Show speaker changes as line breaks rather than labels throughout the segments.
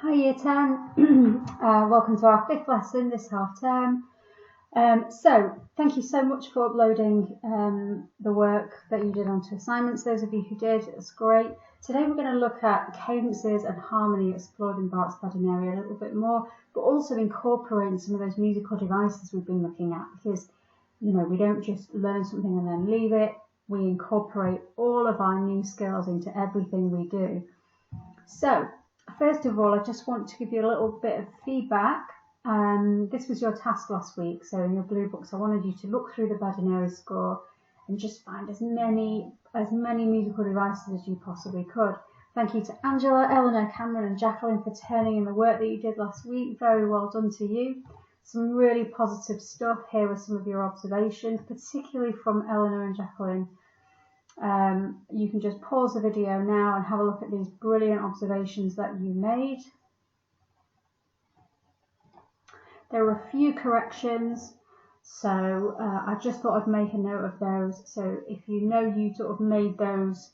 Hi Year 10, welcome to our 5th lesson this half term. So thank you so much for uploading the work that you did onto assignments. Those of you who did, it's great. Today we're going to look at cadences and harmony explored in BACH'S Badinerie a little bit more, but also incorporating some of those musical devices we've been looking at, because we don't just learn something and then leave it. We incorporate all of our new skills into everything we do. So first of all, I just want to give you a little bit of feedback. This was your task last week, so in your blue books I wanted you to look through the Badinerie score and just find as many musical devices as you possibly could. Thank you to Angela, Eleanor, Cameron and Jacqueline for turning in the work that you did last week. Very well done to you. Some really positive stuff. Here are some of your observations, particularly from Eleanor and Jacqueline. You can just pause the video now and have a look at these brilliant observations that you made. There are a few corrections, so I just thought I'd make a note of those. So if you sort of made those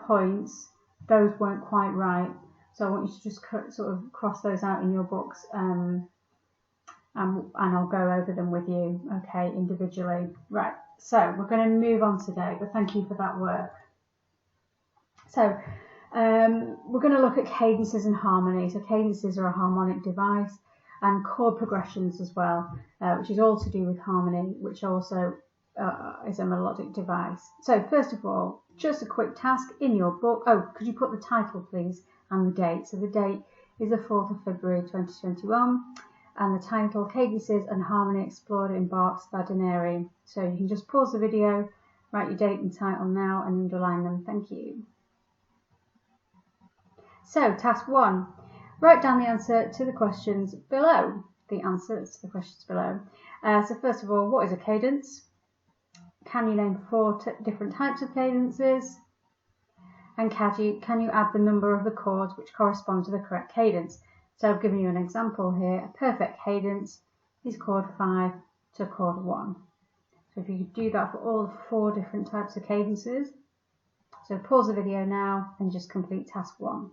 points, those weren't quite right. So I want you to just sort of cross those out in your books, and I'll go over them with you, okay, individually. Right. So we're going to move on today, but thank you for that work. So we're going to look at cadences and harmony. So cadences are a harmonic device, and chord progressions as well, which is all to do with harmony, which also is a melodic device. So first of all, just a quick task in your book. Oh, could you put the title please and the date? So the date is the 4th of February 2021. And the title, Cadences and Harmony Explored in BACH'S Badinerie. So you can just pause the video, write your date and title now and underline them. Thank you. So task 1, write down the answer to the questions below. The answers to the questions below. So first of all, what is a cadence? Can you name 4 different types of cadences? And can you add the number of the chords which correspond to the correct cadence? So I've given you an example here. A perfect cadence is chord 5 to chord 1. So if you could do that for all 4 different types of cadences. So pause the video now and just complete task 1.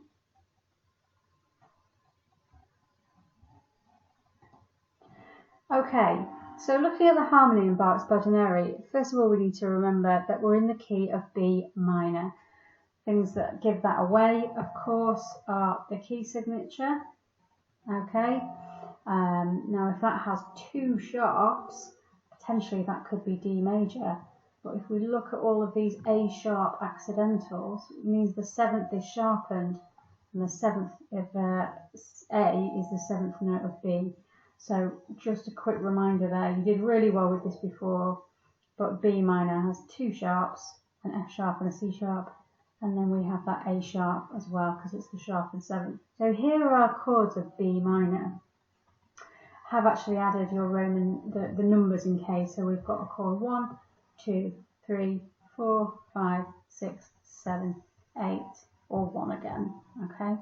Okay, so looking at the harmony in BACH'S Badinerie, first of all we need to remember that we're in the key of B minor. Things that give that away, of course, are the key signature. Okay, now if that has 2 sharps, potentially that could be D major, but if we look at all of these A sharp accidentals, it means the 7th is sharpened, and the 7th of A is the 7th note of B. So just a quick reminder there, you did really well with this before, but B minor has 2 sharps, an F sharp and a C sharp. And then we have that A sharp as well, because it's the sharpened 7th. So here are our chords of B minor. I have actually added your the numbers in case. So we've got a chord 1, 2, 3, 4, 5, 6, 7, 8, or 1 again. Okay.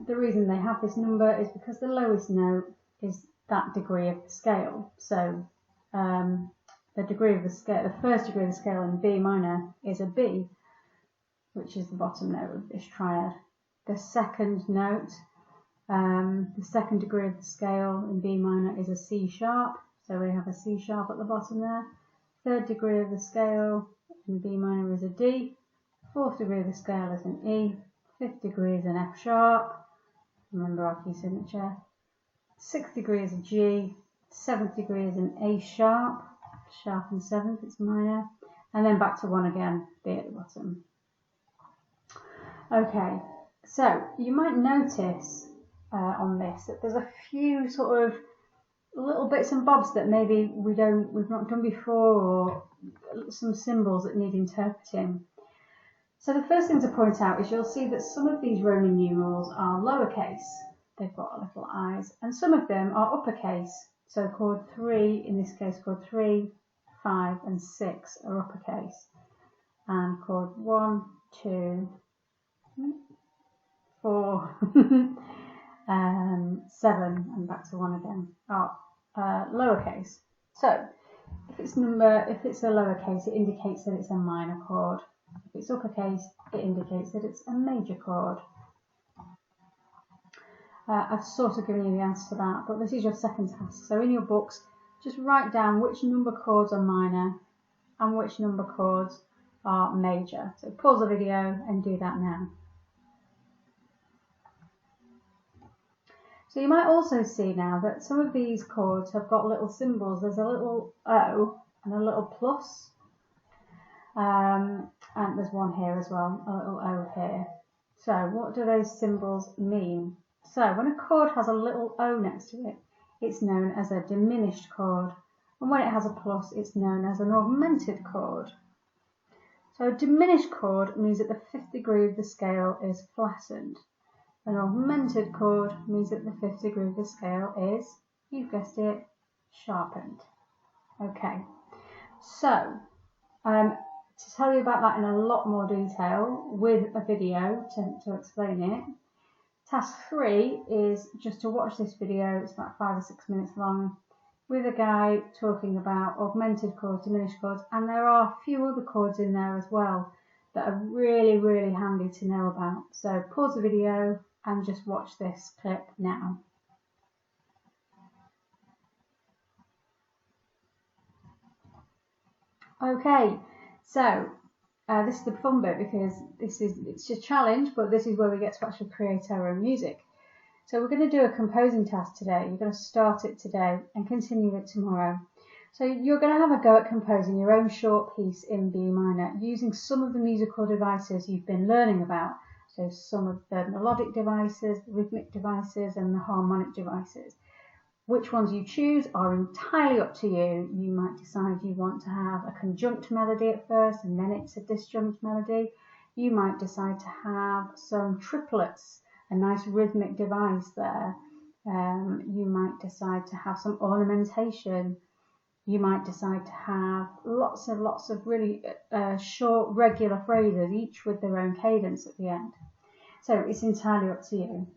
The reason they have this number is because the lowest note is that degree of the scale. So the degree of the scale, the first degree of the scale in B minor is a B, which is the bottom note of this triad. The second note, the second degree of the scale in B minor is a C sharp, so we have a C sharp at the bottom there. Third degree of the scale in B minor is a D. Fourth degree of the scale is an E. Fifth degree is an F sharp, remember our key signature. Sixth degree is a G. Seventh degree is an A sharp, sharpened 7th, it's minor. And then back to 1 again, B at the bottom. Okay, so you might notice on this that there's a few sort of little bits and bobs that maybe we've not done before, or some symbols that need interpreting. So the first thing to point out is you'll see that some of these Roman numerals are lowercase. They've got little i's, and some of them are uppercase. So chord 3, in this case chord 3, 5 and 6 are uppercase. And chord 1, 2, 4, 7 and back to 1 again are lowercase. So if it's a lowercase, it indicates that it's a minor chord. If it's uppercase, it indicates that it's a major chord. I've sort of given you the answer to that, but this is your second task. So in your books, just write down which number chords are minor and which number chords are major. So pause the video and do that now. So you might also see now that some of these chords have got little symbols. There's a little O and a little plus. And there's one here as well, a little O here. So what do those symbols mean? So when a chord has a little O next to it, it's known as a diminished chord. And when it has a plus, it's known as an augmented chord. So a diminished chord means that the fifth degree of the scale is flattened. An augmented chord means that the fifth degree of the scale is, you've guessed it, sharpened. Okay, so to tell you about that in a lot more detail with a video to explain it, task 3 is just to watch this video. It's about 5 or 6 minutes long, with a guy talking about augmented chords, diminished chords, and there are a few other chords in there as well that are really, really handy to know about. So pause the video and just watch this clip now. Okay, so this is the fun bit, because it's a challenge, but this is where we get to actually create our own music. So we're going to do a composing task today. You're going to start it today and continue it tomorrow. So you're going to have a go at composing your own short piece in B minor using some of the musical devices you've been learning about. So some of the melodic devices, the rhythmic devices, and the harmonic devices. Which ones you choose are entirely up to you. You might decide you want to have a conjunct melody at first and then it's a disjunct melody. You might decide to have some triplets, a nice rhythmic device there. You might decide to have some ornamentation. You might decide to have lots of really short regular phrases, each with their own cadence at the end. So it's entirely up to you.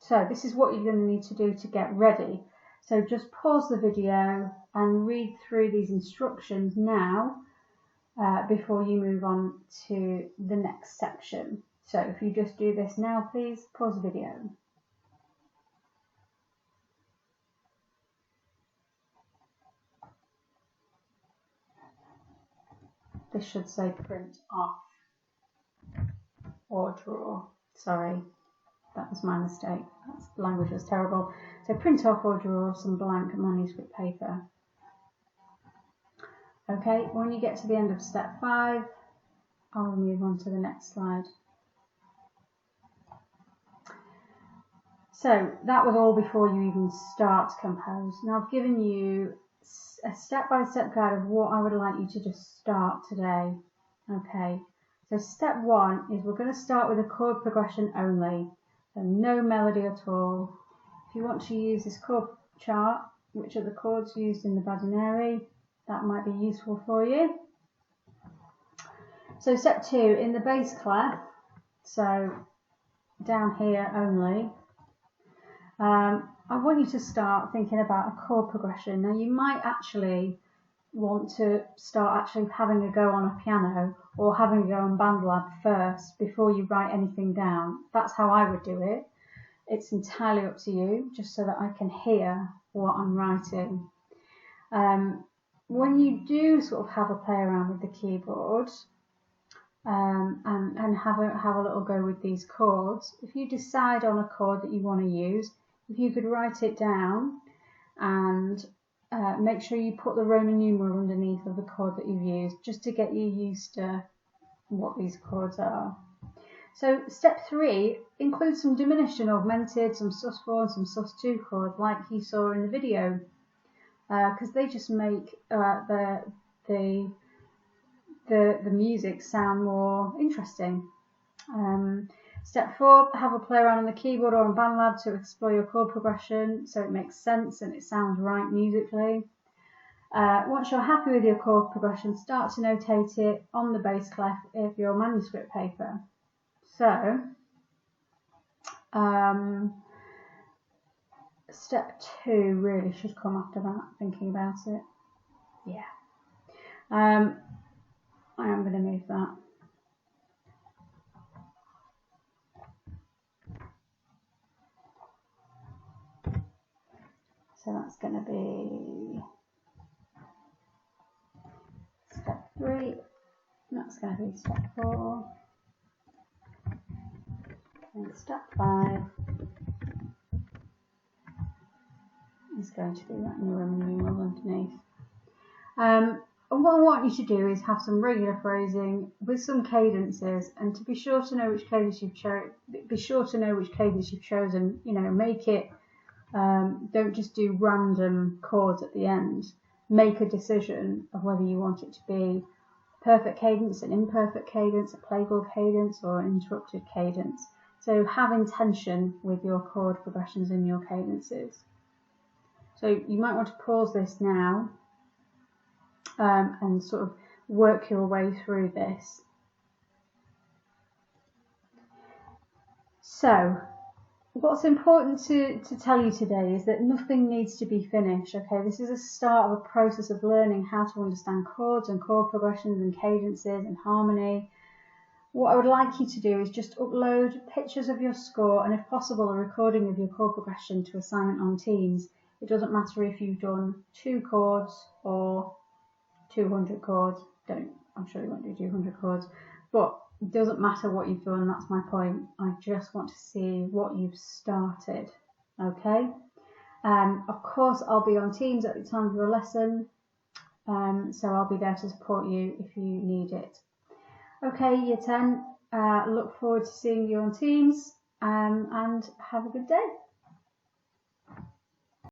So this is what you're going to need to do to get ready. So just pause the video and read through these instructions now before you move on to the next section. So if you just do this now, please pause the video. This should say print off or draw. Sorry, that was my mistake. That language was terrible. So print off or draw some blank manuscript paper. Okay, when you get to the end of step 5, I'll move on to the next slide. So that was all before you even start to compose. Now I've given you a step-by-step guide of what I would like you to just start today. Okay, so step 1 is we're going to start with a chord progression only, so no melody at all. If you want to use this chord chart, which are the chords used in the Badinerie, that might be useful for you. So step 2, in the bass clef, so down here only, I want you to start thinking about a chord progression. Now you might actually want to start having a go on a piano or having a go on BandLab first before you write anything down. That's how I would do it. It's entirely up to you, just so that I can hear what I'm writing. When you do sort of have a play around with the keyboard and have a little go with these chords, if you decide on a chord that you want to use, if you could write it down and make sure you put the Roman numeral underneath of the chord that you've used, just to get you used to what these chords are. So step 3 includes some diminished and augmented, some sus4 and some sus2 chords like you saw in the video, because they just make the music sound more interesting. Step 4, have a play around on the keyboard or on BandLab to explore your chord progression so it makes sense and it sounds right musically. Once you're happy with your chord progression, start to notate it on the bass clef of your manuscript paper. So, step 2 really should come after that, thinking about it. Yeah. I am going to move that. So that's going to be step 3. That's going to be step 4. And step 5 is going to be that Roman numeral underneath. And what I want you to do is have some regular phrasing with some cadences, and to be sure to know which cadence you've chosen. You know, make it. Don't just do random chords at the end. Make a decision of whether you want it to be perfect cadence, an imperfect cadence, a playful cadence, or an interrupted cadence. So have intention with your chord progressions and your cadences. So you might want to pause this now and sort of work your way through this. So what's important to tell you today is that nothing needs to be finished. Okay, this is a start of a process of learning how to understand chords and chord progressions and cadences and harmony. What I would like you to do is just upload pictures of your score and, if possible, a recording of your chord progression to assignment on Teams. It doesn't matter if you've done 2 chords or 200 chords. I'm sure you won't do 200 chords, but it doesn't matter what you've done. That's my point. I just want to see what you've started. Okay. Of course, I'll be on Teams at the time of your lesson, so I'll be there to support you if you need it. Okay, Year 10, look forward to seeing you on Teams, and have a good day.